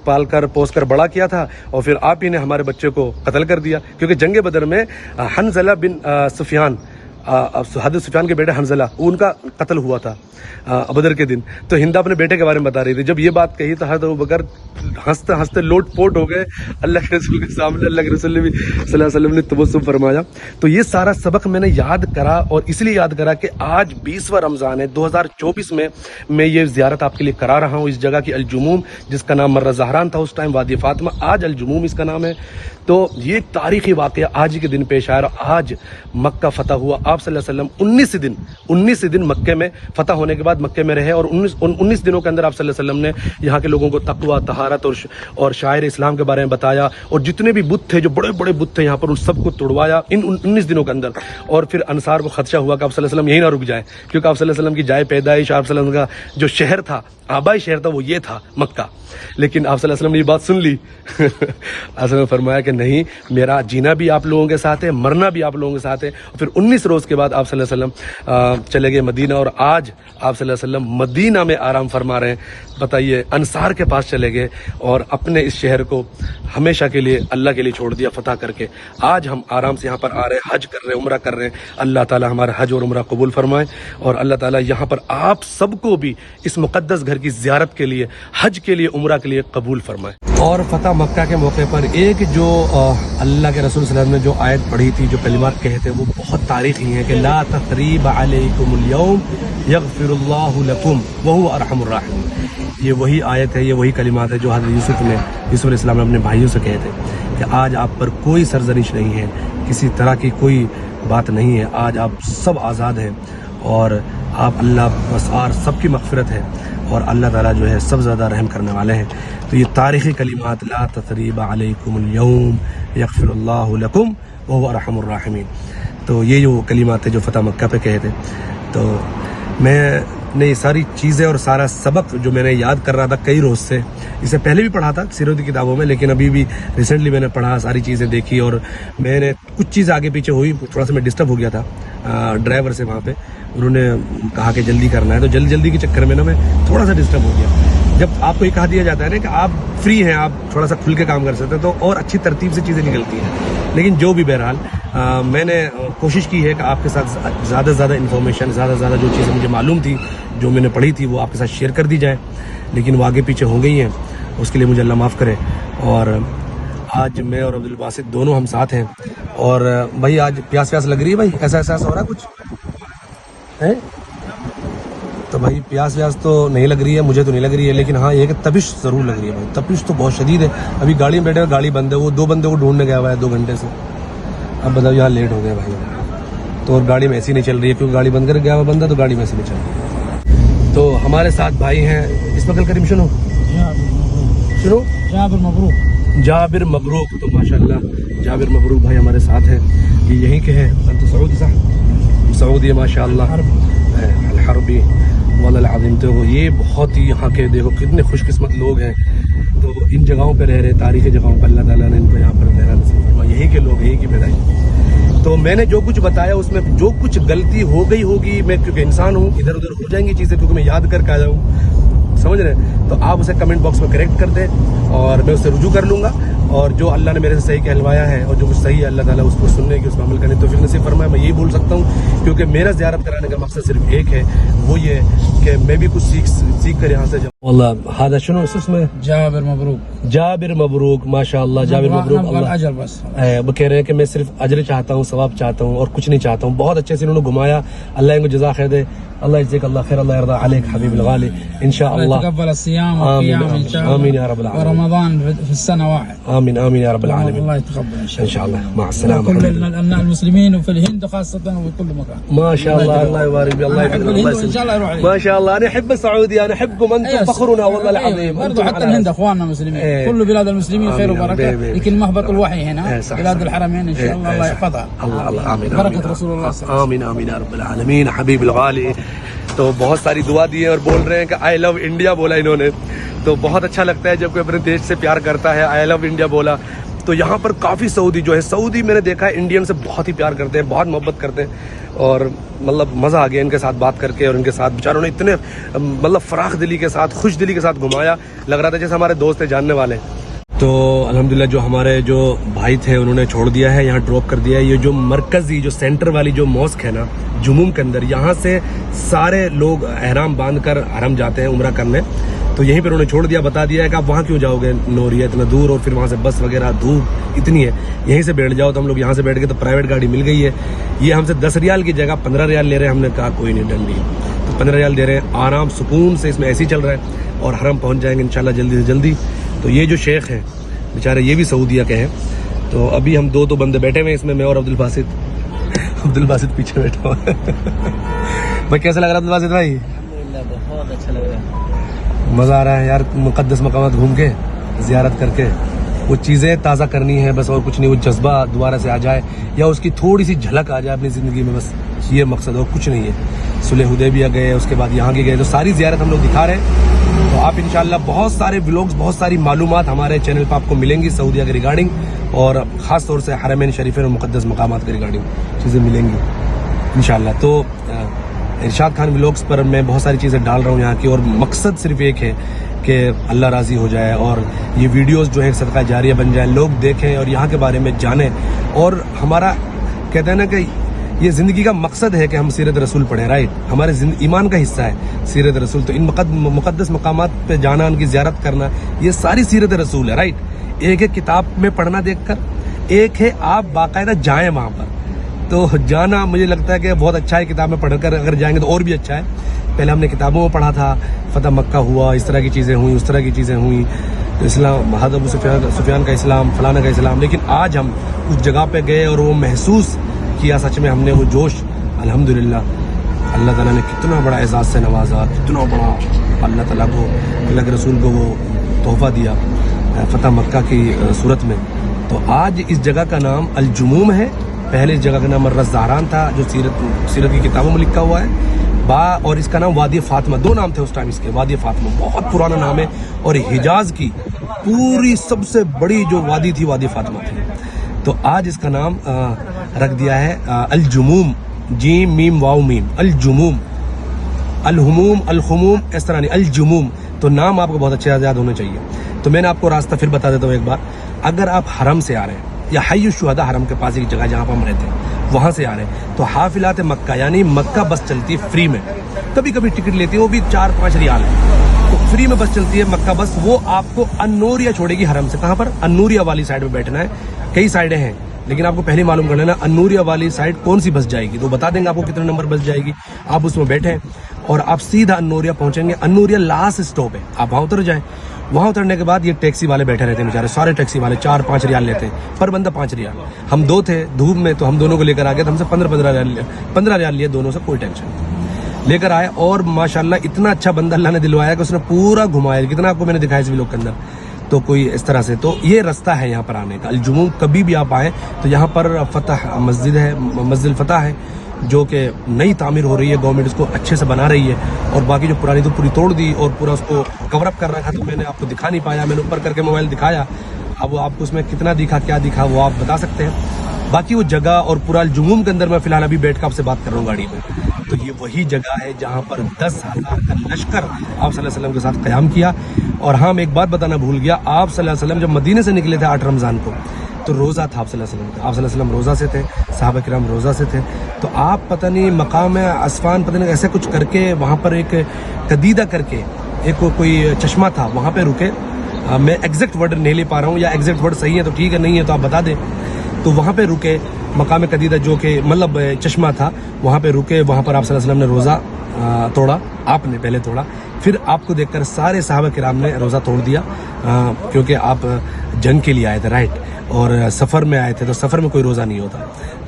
پال کر پوس کر بڑا کیا تھا، اور پھر آپ ہی نے ہمارے بچے کو قتل کر دیا، کیونکہ جنگ بدر میں حنظلہ بن سفیان حضرت سفیان کے بیٹے حنزلہ ان کا قتل ہوا تھا بدر کے دن. تو ہندا اپنے بیٹے کے بارے میں بتا رہی تھی. جب یہ بات کہی تو حضرت ابوبکر ہنستے ہنستے لوٹ پوٹ ہو گئے اللہ کے رسول کے سامنے. اللہ کے رسول نے بھی صلی اللہ علیہ وسلم نے تبسم فرمایا. تو یہ سارا سبق میں نے یاد کرا, اور اس لیے یاد کرا کہ آج 20واں رمضان ہے 2024 میں یہ زیارت آپ کے لیے کرا رہا ہوں اس جگہ کی الجموم, جس کا نام مرہ زہران تھا اس ٹائم, وادی فاطمہ, آج الجموم اس کا نام ہے. تو یہ ایک تاریخی واقعہ آج ہی کے دن پیش آیا, اور آج مکہ فتح ہوا. آپ صلی اللہ علیہ وسلم 19 دن مکے میں فتح ہونے کے بعد مکے میں رہے, اور 19 دنوں کے اندر آپ صلی اللہ علیہ وسلم نے یہاں کے لوگوں کو تقویٰ, طہارت اور شاعر اسلام کے بارے میں بتایا, اور جتنے بھی بت تھے, جو بڑے بڑے بت تھے یہاں پر, ان سب کو توڑوایا ان 19 دنوں کے اندر. اور پھر انصار کو خدشہ ہوا کہ آپ صلی اللہ علیہ وسلم یہیں نہ رک جائیں, کیونکہ آپ صلی اللہ علیہ وسلم کی جائے پیدائش, آپ صلی اللہ علیہ وسلم کا جو شہر تھا, آبائی شہر تھا, وہ یہ تھا مکہ. لیکن آپ صلی اللہ علیہ وسلم نے یہ بات سن لی. اصل میں فرمایا کہ نہیں, میرا جینا بھی آپ لوگوں کے ساتھ ہے, مرنا بھی آپ لوگوں کے ساتھ ہے. اور پھر 19 روز کے بعد آپ صلی اللہ علیہ وسلم چلے گئے مدینہ, اور آج آپ صلی اللہ علیہ وسلم مدینہ میں آرام فرما رہے ہیں. بتائیے, انصار کے پاس چلے گئے اور اپنے اس شہر کو ہمیشہ کے لیے اللہ کے لیے چھوڑ دیا فتح کر کے. آج ہم آرام سے یہاں پر آ رہے ہیں, حج کر رہے ہیں, عمرہ کر رہے ہیں. اللہ تعالی ہمارا حج اور عمرہ قبول فرمائے, اور اللہ تعالی یہاں پر آپ سب کو بھی اس مقدس گھر کی زیارت کے لیے, حج کے لیے, عمرہ کے لیے قبول فرمائے. اور فتح مکہ کے موقع پر ایک جو اللہ کے رسول صلی اللہ علیہ وسلم نے جو آیت پڑھی تھی, جو کلمات کہے تھے, وہ بہت تاریخی ہیں کہ لا تثریب علیکم اليوم یغفر اللہ لکم وہو ارحم الراحمین. یہ وہی آیت ہے, یہ وہی کلمات ہے جو حضرت یوسف علیہ السلام نے اپنے بھائیوں سے کہے تھے کہ آج آپ پر کوئی سرزنش نہیں ہے, کسی طرح کی کوئی بات نہیں ہے, آج آپ سب آزاد ہیں, اور آپ اللہ وسعار سب کی مغفرت ہے, اور اللہ تعالیٰ جو ہے سب زیادہ رحم کرنے والے ہیں. تو یہ تاریخی کلمات لا تثریب علیکم اليوم یغفر اللہ لکم وہو ارحم الراحمین, تو یہ جو کلمات ہیں جو فتح مکہ پہ کہے تھے. تو میں نے یہ ساری چیزیں اور سارا سبق جو میں نے یاد کر رہا تھا کئی روز سے, اسے پہلے بھی پڑھا تھا سیرت کی کتابوں میں, لیکن ابھی بھی ریسنٹلی میں نے پڑھا, ساری چیزیں دیکھی, اور میں نے کچھ چیزیں آگے پیچھے ہوئی, تھوڑا سا میں ڈسٹرب ہو گیا تھا ڈرائیور سے وہاں پہ. انہوں نے کہا کہ جلدی کرنا ہے, تو جلدی کے چکر میں نا میں تھوڑا سا ڈسٹرب ہو گیا. جب آپ کو یہ کہا دیا جاتا ہے نا کہ آپ فری ہیں, آپ تھوڑا سا کھل کے کام کر سکتے ہیں, تو اور اچھی ترتیب سے چیزیں نکلتی ہیں. لیکن جو بھی بہرحال میں نے کوشش کی ہے کہ آپ کے ساتھ زیادہ سے زیادہ انفارمیشن, زیادہ سے زیادہ جو چیزیں مجھے معلوم تھی, جو میں نے پڑھی تھی, وہ آپ کے ساتھ شیئر کر دی جائے. لیکن وہ آگے پیچھے ہو گئی ہیں, اس کے لیے مجھے اللہ معاف کرے. اور آج میں اور عبد الباسط دونوں ہم ساتھ ہیں. اور بھائی آج پیاس لگ رہی ہے بھائی, ایسا احساس ہو رہا ہے کچھ ہے؟ تو بھائی پیاس تو نہیں لگ رہی ہے, مجھے تو نہیں لگ رہی ہے, لیکن ہاں یہ کہ تپش ضرور لگ رہی ہے بھائی. تپش تو بہت شدید ہے. ابھی گاڑی میں بیٹھے ہوئے, گاڑی بند ہے, وہ 2 بندے کو ڈھونڈنے گیا ہوا ہے 2 گھنٹے سے. اب بتاؤ یہاں لیٹ ہو گیا بھائی, تو اور گاڑی میں ایسی نہیں چل رہی ہے, کیونکہ گاڑی بند کر گیا ہوا بندہ, تو گاڑی میں ایسی نہیں چل رہی ہے. تو ہمارے ساتھ بھائی ہیں, اس وقت کریم شنو جابر مبروک. تو ماشاء اللہ جابر مبروک بھائی ہمارے ساتھ ہیں, یہ یہیں کے ہیں. تو سعودی ماشاء اللہ الحربی واللہ العظیم. تو یہ بہت ہی یہاں کے دیکھو کتنے خوش قسمت لوگ ہیں. تو ان جگہوں پہ رہ رہے, تاریخی جگہوں پہ اللہ تعالیٰ نے ان کو یہاں پر رہنا نصیب فرمایا. یہی کے لوگ, یہی کی پیدائش. تو میں نے جو کچھ بتایا اس میں جو کچھ غلطی ہو گئی ہوگی, میں کیونکہ انسان ہوں, ادھر ادھر ہو جائیں گی چیزیں, کیونکہ میں یاد کر کے آیا ہوں, سمجھ رہے ہیں. تو آپ اسے کمنٹ باکس میں کریکٹ کر دیں, اور میں اسے رجوع کر لوں گا. اور جو اللہ نے میرے سے صحیح کہلوایا ہے, اور جو کچھ صحیح ہے, اللہ تعالیٰ اس کو سننے کی, اس کو عمل کرنے تو پھر نصیب فرمائے. میں یہی بول سکتا ہوں, کیونکہ میرا زیارت کرانے کا مقصد صرف ایک ہے, وہ یہ کہ میں بھی کچھ سیکھ کر یہاں سے جاؤں. واللہ ہذا شنو اس میں جابر مبروک ماشاء اللہ. جابر مبروک. اجر بس وہ کہہ رہے ہیں کہ میں صرف اجر چاہتا ہوں, ثواب چاہتا ہوں, اور کچھ نہیں چاہتا ہوں. بہت اچھے سے انہوں نے گھمایا, اللہ ان کو جزا خیر دے, اللہ يجزيك الله خير, الله يرضى عليك حبيب الغالي ان شاء الله. تقبل الصيام والقيام ان شاء الله. امين يا رب العالمين. ورمضان في السنه واحد. امين يا رب العالمين. الله يتقبل ان شاء الله. مع السلامه. كل الابناء المسلمين وفي الهند خاصه وفي كل مكان. ما شاء الله. الله يبارك فيك. الله يحفظك. الله ان شاء الله يروح عليك. ما شاء الله. انا احب السعوديه, انا احبكم, انتم فخرنا والله العظيم. برضو حتى الهند اخواننا مسلمين. كل بلاد المسلمين خير وبركه, لكن مهبط الوحي هنا بلاد الحرمين ان شاء الله. الله يحفظها. الله امين. بركه رسول الله صلى الله عليه وسلم. امين يا رب العالمين. حبيب الغالي. تو بہت ساری دعا دی ہے, اور بول رہے ہیں کہ آئی لو انڈیا بولا انہوں نے. تو بہت اچھا لگتا ہے جب کوئی اپنے دیش سے پیار کرتا ہے. آئی لو انڈیا بولا. تو یہاں پر کافی سعودی جو ہے, سعودی میں نے دیکھا ہے انڈین سے بہت ہی پیار کرتے ہیں, بہت محبت کرتے ہیں, اور مطلب مزہ آ گیا ان کے ساتھ بات کر کے. اور ان کے ساتھ بیچاروں نے اتنے مطلب فراخ دلی کے ساتھ, خوش دلی کے ساتھ گھمایا, لگ رہا تھا جیسے ہمارے دوست ہیں, جاننے والے. تو الحمدللہ جو ہمارے جو بھائی تھے انہوں نے چھوڑ دیا ہے, یہاں ڈراپ کر دیا ہے. یہ جو مرکزی جو سینٹر والی جو موسک ہے نا جموم کے اندر, یہاں سے سارے لوگ احرام باندھ کر حرم جاتے ہیں عمرہ کرنے. تو یہیں پہ انہوں نے چھوڑ دیا, بتا دیا ہے کہ آپ وہاں کیوں جاؤ گے نوریا اتنا دور, اور پھر وہاں سے بس وغیرہ دھوپ اتنی ہے, یہیں سے بیٹھ جاؤ. تو ہم لوگ یہاں سے بیٹھ گئے, تو پرائیویٹ گاڑی مل گئی ہے. یہ ہم سے 10 ریال کی جگہ 15 ریال لے رہے ہیں. ہم نے کہا کوئی نہیں, ڈن نہیں, تو 15 ریال دے رہے ہیں. آرام سکون سے اس میں ایسے ہی چل رہا ہے, اور حرم پہنچ جائیں گے انشاءاللہ جلدی سے جلدی. تو یہ جو شیخ ہیں بیچارے یہ بھی سعودیہ کے ہیں. تو ابھی ہم دو بندے بیٹھے ہوئے ہیں اس میں اور عبدالباسط پیچھے بیٹھا ہوا ہے. بھائی کیسا لگ رہا ہے عبدالباسط بھائی؟ بہت اچھا لگ رہا ہے, مزہ آ رہا ہے یار, مقدس مقامات گھوم کے زیارت کر کے وہ چیزیں تازہ کرنی ہے بس, اور کچھ نہیں. وہ جذبہ دوبارہ سے آ جائے, یا اس کی تھوڑی سی جھلک آ جائے اپنی زندگی میں, بس یہ مقصد, اور کچھ نہیں ہے. صلح حدیبیہ گئے, اس کے بعد یہاں کے گئے, تو ساری زیارت ہم لوگ دکھا رہے ہیں. تو آپ انشاءاللہ بہت سارے ولاگز, بہت ساری معلومات ہمارے چینل پہ آپ کو ملیں گی سعودیہ کے ریگارڈنگ, اور خاص طور سے حرمین شریفین اور مقدس مقامات کے ریگارڈنگ چیزیں ملیں گی انشاءاللہ. تو ارشاد خان ولاگز پر میں بہت ساری چیزیں ڈال رہا ہوں یہاں کی, اور مقصد صرف ایک ہے کہ اللہ راضی ہو جائے, اور یہ ویڈیوز جو ہیں صدقہ جاریہ بن جائیں, لوگ دیکھیں اور یہاں کے بارے میں جانیں. اور ہمارا کہتے ہیں نا کہ یہ زندگی کا مقصد ہے کہ ہم سیرت رسول پڑھیں, رائٹ, ہمارے ایمان کا حصہ ہے سیرت رسول. تو ان مقدس مقامات پہ جانا, ان کی زیارت کرنا, یہ ساری سیرت رسول ہے, رائٹ. ایک ہے کتاب میں پڑھنا دیکھ کر, ایک ہے آپ باقاعدہ جائیں وہاں پر. تو جانا مجھے لگتا ہے کہ بہت اچھا ہے, کتاب میں پڑھ کر اگر جائیں گے تو اور بھی اچھا ہے. پہلے ہم نے کتابوں میں پڑھا تھا, فتح مکہ ہوا, اس طرح کی چیزیں ہوئیں, اس طرح کی چیزیں ہوئیں, اسلام حضرت ابو سفیان کا اسلام, فلانا کا اسلام. لیکن آج ہم اس جگہ پہ گئے اور وہ محسوس کیا سچ میں ہم نے وہ جوش. الحمدللہ اللہ تعالیٰ نے کتنا بڑا اعزاز سے نوازا, کتنا بڑا اللہ تعالیٰ کو, اللہ کے رسول کو وہ تحفہ دیا فتح مکہ کی صورت میں. تو آج اس جگہ کا نام الجموم ہے. پہلے اس جگہ کا نام مرہ الزہران تھا, جو سیرت کی کتابوں میں لکھا ہوا ہے, اور اس کا نام وادی فاطمہ, 2 نام تھے اس ٹائم اس کے. وادی فاطمہ بہت پرانا نام ہے, اور حجاز کی پوری سب سے بڑی جو وادی تھی وادی فاطمہ تھی. تو آج اس کا نام رکھ دیا ہے الجموم, جیم میم واو میم, الجموم, الہموم الخموم اس طرح نہیں, الجموم. تو نام آپ کو بہت اچھے یاد ہونے چاہیے. تو میں نے آپ کو راستہ پھر بتا دیتا ہوں ایک بار. اگر آپ حرم سے آ رہے ہیں, یا حی الشہداء حرم کے پاس ایک جگہ جہاں پہ ہم رہتے ہیں وہاں سے آ رہے ہیں, تو حافلات مکہ یعنی مکہ بس چلتی ہے فری میں. کبھی کبھی ٹکٹ لیتی ہے, وہ بھی 4-5 ریال ہے. تو فری میں بس چلتی ہے مکہ بس, وہ آپ کو انوریا چھوڑے گی حرم سے. کہاں پر؟ انوریا والی سائڈ پہ بیٹھنا ہے. کئی سائڈیں ہیں لیکن آپ کو پہلے معلوم کر لینا انوریا والی سائڈ کون سی بس جائے گی. تو بتا دیں گے آپ کو کتنے نمبر بس جائے گی. آپ اس میں بیٹھیں اور آپ سیدھا انوریا پہنچیں گے. انوریا لاسٹ اسٹاپ ہے, آپ وہاں اتر جائیں. وہاں اترنے کے بعد یہ ٹیکسی والے بیٹھے رہتے ہیں بیچارے, سارے ٹیکسی والے 4-5 ریال لیتے ہیں پر بندہ, 5 ریال. ہم 2 تھے دھوپ میں, تو ہم دونوں کو لے کر آ گئے, تو ہم سے 15 ریال لیے دونوں سے, کوئی ٹینشن لے کر آئے. اور ماشاءاللہ اتنا اچھا بندہ اللہ نے دلوایا کہ اس نے پورا گھمایا, کتنا آپ کو میں نے دکھایا اس ویلوگ کے اندر. تو کوئی اس طرح سے, تو یہ راستہ ہے یہاں پر آنے کا. الجموم کبھی بھی آپ آئیں تو یہاں پر فتح مسجد ہے, مسجد الفتح ہے, جو کہ نئی تعمیر ہو رہی ہے, گورنمنٹ اس کو اچھے سے بنا رہی ہے. اور باقی جو پرانی تو پوری توڑ دی اور پورا اس کو کور اپ کر رکھا, تو میں نے آپ کو دکھا نہیں پایا. میں نے اوپر کر کے موبائل دکھایا, اب وہ آپ کو اس میں کتنا دکھا کیا دکھا وہ آپ بتا سکتے ہیں. باقی وہ جگہ اور پورا الجموم کے اندر میں فی الحال ابھی بیٹھ کر آپ سے بات کر رہا ہوں گاڑی میں. تو یہ وہی جگہ ہے جہاں پر 10,000 کا لشکر آپ صلی اللہ علیہ وسلم کے ساتھ قیام کیا. اور ہاں میں ایک بات بتانا بھول گیا, آپ صلی اللہ علیہ وسلم جب مدینے سے نکلے تھے 8 رمضان کو, تو روزہ تھا آپ صلی اللہ علیہ وسلم کا. آپ صلی اللہ علیہ وسلم روزہ سے تھے, صحابہ کرام روزہ سے تھے. تو آپ پتہ نہیں مقام اسفان پتہ نہیں ایسے کچھ کر کے وہاں پر ایک قدیدہ کر کے ایک کوئی چشمہ تھا, وہاں پہ رکے. میں ایگزیکٹ ورڈ نہیں لے پا رہا ہوں, یا ایگزیکٹ ورڈ صحیح ہے تو ٹھیک ہے, نہیں ہے تو آپ بتا دیں. تو وہاں پہ رکے مقام قدیدہ جو کہ مطلب چشمہ تھا, وہاں پہ رکے. وہاں پر آپ صلی اللہ علیہ وسلم نے روزہ توڑا, آپ نے پہلے توڑا, پھر آپ کو دیکھ کر سارے صحابہ کرام نے روزہ توڑ دیا, کیونکہ آپ جنگ کے لیے آئے تھے, رائٹ, اور سفر میں آئے تھے, تو سفر میں کوئی روزہ نہیں ہوتا.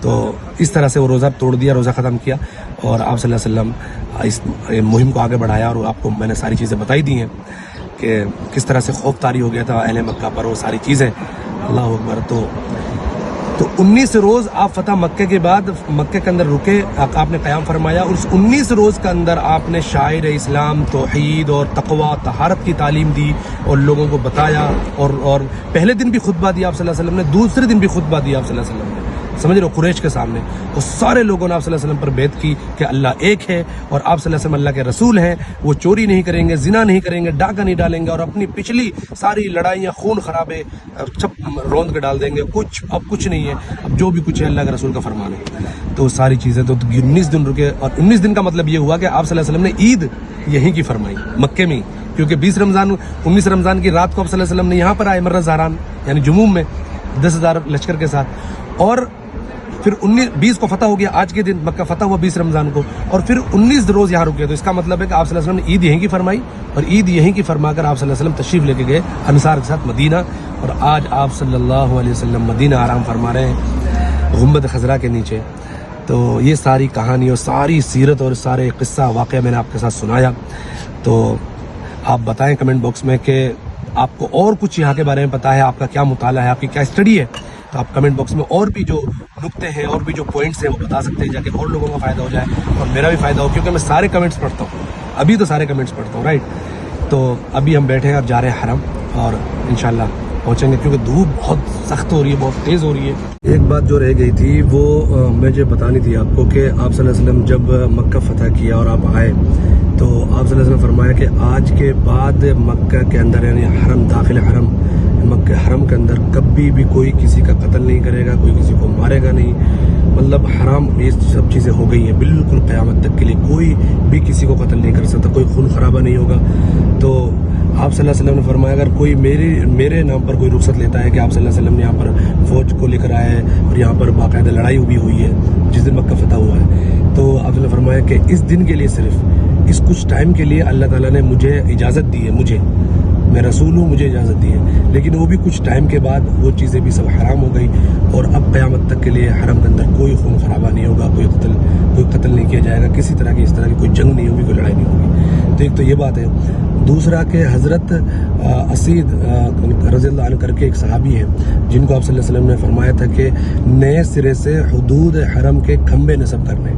تو اس طرح سے وہ روزہ توڑ دیا, روزہ ختم کیا, اور آپ صلی اللہ علیہ وسلم اس مہم کو آگے بڑھایا. اور آپ کو میں نے ساری چیزیں بتائی دی ہیں کہ کس طرح سے خوف طاری ہو گیا تھا اہل مکہ پر, وہ ساری چیزیں. اللہ اکبر. تو 19 روز آپ فتح مکہ کے بعد مکہ کے اندر رکے, آپ نے قیام فرمایا. اور اس 19 روز کے اندر آپ نے شاعر اسلام, توحید اور تقوی, طہارت کی تعلیم دی اور لوگوں کو بتایا. اور پہلے دن بھی خطبہ دیا آپ صلی اللہ علیہ وسلم نے, دوسرے دن بھی خطبہ دیا آپ صلی اللہ علیہ وسلم نے. سمجھ رہے ہو, قریش کے سامنے. وہ سارے لوگوں نے آپ صلی اللہ علیہ وسلم پر بیعت کی کہ اللہ ایک ہے اور آپ صلی اللہ علیہ وسلم اللہ کے رسول ہیں. وہ چوری نہیں کریں گے, زنا نہیں کریں گے, ڈاکہ نہیں ڈالیں گے, اور اپنی پچھلی ساری لڑائیاں خون خرابے چھپ روند کے ڈال دیں گے. اب کچھ نہیں ہے, اب جو بھی کچھ ہے اللہ کے رسول کا فرمان ہے. تو ساری چیزیں تو 19 دن رکے, اور 19 دن کا مطلب یہ ہوا کہ آپ صلی اللہ علیہ وسلم نے عید یہیں کی فرمائی, مکے میں ہی, کیونکہ 19 رمضان کی رات کو آپ صلی اللہ علیہ وسلم نے یہاں پر آئے مرہ زہران یعنی جموم میں 10,000 لشکر کے ساتھ, اور پھر 20 کو فتح ہو گیا. آج کے دن مکہ فتح ہوا 20 رمضان کو, اور پھر 19 روز یہاں رکے. تو اس کا مطلب ہے کہ آپ صلی اللہ علیہ وسلم نے عید یہیں کی فرمائی, اور عید یہیں کی فرما کر آپ صلی اللہ علیہ وسلم تشریف لے کے گئے انصار کے ساتھ مدینہ. اور آج آپ صلی اللہ علیہ وسلم مدینہ آرام فرما رہے ہیں گنبد خضرا کے نیچے. تو یہ ساری کہانی اور ساری سیرت اور سارے قصہ واقعہ میں نے آپ کے ساتھ سنایا. تو آپ بتائیں کمنٹ باکس میں کہ آپ کو اور کچھ یہاں کے بارے میں پتا ہے, آپ کا کیا مطالعہ ہے, آپ کی کیا اسٹڈی ہے. تو آپ کمنٹ باکس میں اور بھی جو نکتے ہیں اور بھی جو پوائنٹس ہیں وہ بتا سکتے ہیں, جا کے اور لوگوں کا فائدہ ہو جائے اور میرا بھی فائدہ ہو, کیونکہ میں سارے کمنٹس پڑھتا ہوں, ابھی تو سارے کمنٹس پڑھتا ہوں, رائٹ. تو ابھی ہم بیٹھے ہیں, اب جا رہے ہیں حرم, اور انشاءاللہ پہنچیں گے, کیونکہ دھوپ بہت سخت ہو رہی ہے, بہت تیز ہو رہی ہے. ایک بات جو رہ گئی تھی وہ مجھے بتانی تھی آپ کو کہ آپ صلی اللہ علیہ وسلم جب مکہ فتح کیا اور آپ آئے تو آپ صلی اللہ علیہ وسلم نے فرمایا کہ آج کے بعد مکہ کے اندر یعنی حرم, داخل حرم, مکہ حرم کے اندر کبھی بھی کوئی کسی کا قتل نہیں کرے گا, کوئی کسی کو مارے گا نہیں. مطلب حرام یہ سب چیزیں ہو گئی ہیں بالکل قیامت تک کے لیے, کوئی بھی کسی کو قتل نہیں کر سکتا, کوئی خون خرابہ نہیں ہوگا. تو آپ صلی اللہ علیہ وسلم نے فرمایا اگر کوئی میرے نام پر کوئی رخصت لیتا ہے کہ آپ صلی اللہ علیہ وسلم نے یہاں پر فوج کو لے کر آئے ہیں اور یہاں پر باقاعدہ لڑائی بھی ہوئی ہے جس دن مکہ فتح ہوا ہے, تو آپ نے فرمایا کہ اس دن کے لیے, صرف اس کچھ ٹائم کے لیے اللہ تعالیٰ نے مجھے اجازت دی ہے, میں رسول ہوں, مجھے اجازت دی ہے, لیکن وہ بھی کچھ ٹائم کے بعد وہ چیزیں بھی سب حرام ہو گئی, اور اب قیامت تک کے لیے حرم کے اندر کوئی خون خرابہ نہیں ہوگا, کوئی قتل نہیں کیا جائے گا, کسی طرح کی اس طرح کی کوئی جنگ نہیں ہوگی, کوئی لڑائی نہیں ہوگی. تو ایک تو یہ بات ہے. دوسرا کہ حضرت اسید رضی اللہ عنہ کر کے ایک صحابی ہیں جن کو آپ صلی اللہ علیہ وسلم نے فرمایا تھا کہ نئے سرے سے حدود حرم کے کھمبے نصب کرنے,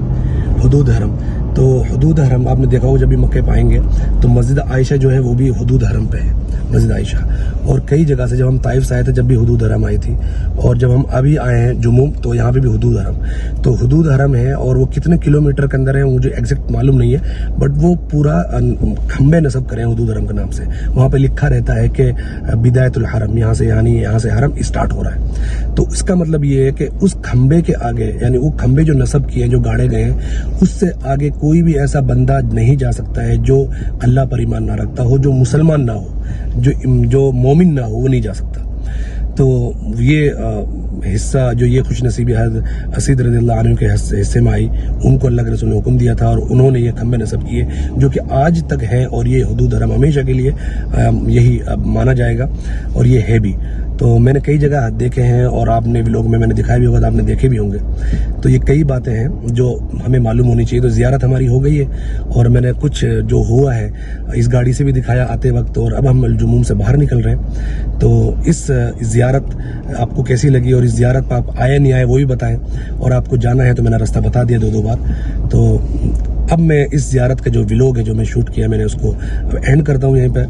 حدود حرم. تو حدود حرم آپ نے دیکھا ہو, جب بھی مکے پائیں گے تو مسجد عائشہ جو ہے وہ بھی حدود حرم پہ ہے, مسجد عائشہ. اور کئی جگہ سے جب ہم طائف سے آئے تھے جب بھی حدود حرم آئی تھی, اور جب ہم ابھی آئے ہیں جموم تو یہاں پہ بھی حدود حرم. تو حدود حرم ہے, اور وہ کتنے کلومیٹر کے اندر ہے مجھے ایگزیکٹ معلوم نہیں ہے, بٹ وہ پورا کھمبے نصب کرے ہیں حدود حرم کے نام سے. وہاں پہ لکھا رہتا ہے کہ بدایت الحرم, یہاں سے حرم اسٹارٹ ہو رہا ہے. تو اس کا مطلب یہ ہے کہ اس کھمبے کے آگے, یعنی وہ کھمبے جو نصب کیے ہیں, جو گاڑے گئے ہیں, اس سے آگے کوئی بھی ایسا بندہ نہیں جا سکتا ہے جو اللہ پر ایمان نہ رکھتا ہو, جو مسلمان نہ ہو, جو مومن نہ ہو, وہ نہیں جا سکتا. تو یہ حصہ جو یہ خوش نصیبی حضرت اسید رضی اللہ عنہ کے حصے میں آئی, ان کو اللہ کے رسول نے حکم دیا تھا, اور انہوں نے یہ کھمبے نصب کیے جو کہ آج تک ہیں, اور یہ حدود حرم ہمیشہ کے لیے یہی مانا جائے گا, اور یہ ہے بھی. تو میں نے کئی جگہ دیکھے ہیں, اور آپ نے ویلوگ میں نے دکھایا بھی ہوگا, تو آپ نے دیکھے بھی ہوں گے. تو یہ کئی باتیں ہیں جو ہمیں معلوم ہونی چاہیے. تو زیارت ہماری ہو گئی ہے, اور میں نے کچھ جو ہوا ہے اس گاڑی سے بھی دکھایا آتے وقت, اور اب ہم الجموم سے باہر نکل رہے ہیں. تو اس زیارت آپ کو کیسی لگی, اور اس زیارت پہ آپ آئے نہیں آئے وہ بھی بتائیں, اور آپ کو جانا ہے تو میں نے راستہ بتا دیا 2 بار. تو اب میں اس زیارت کا جو ویلوگ ہے جو میں شوٹ کیا, میں نے اس کو اینڈ کرتا ہوں یہیں پہ.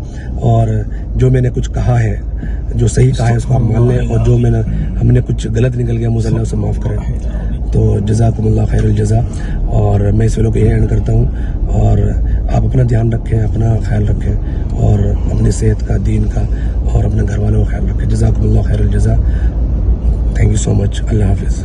اور جو میں نے کچھ کہا ہے, جو صحیح کہا ہے اس کو آپ مان لیں, اور جو ہم نے کچھ غلط نکل گیا مجھے اللہ اسے معاف کرے. تو جزاکم اللہ خیر الجزا. اور میں اس ویلوگ کو یہ اینڈ کرتا ہوں, اور آپ اپنا دھیان رکھیں, اپنا خیال رکھیں, اور اپنی صحت کا, دین کا, اور اپنے گھر والوں کا خیال رکھیں. جزاکم اللہ خیر الجزا. تھینک یو سو مچ. اللہ حافظ.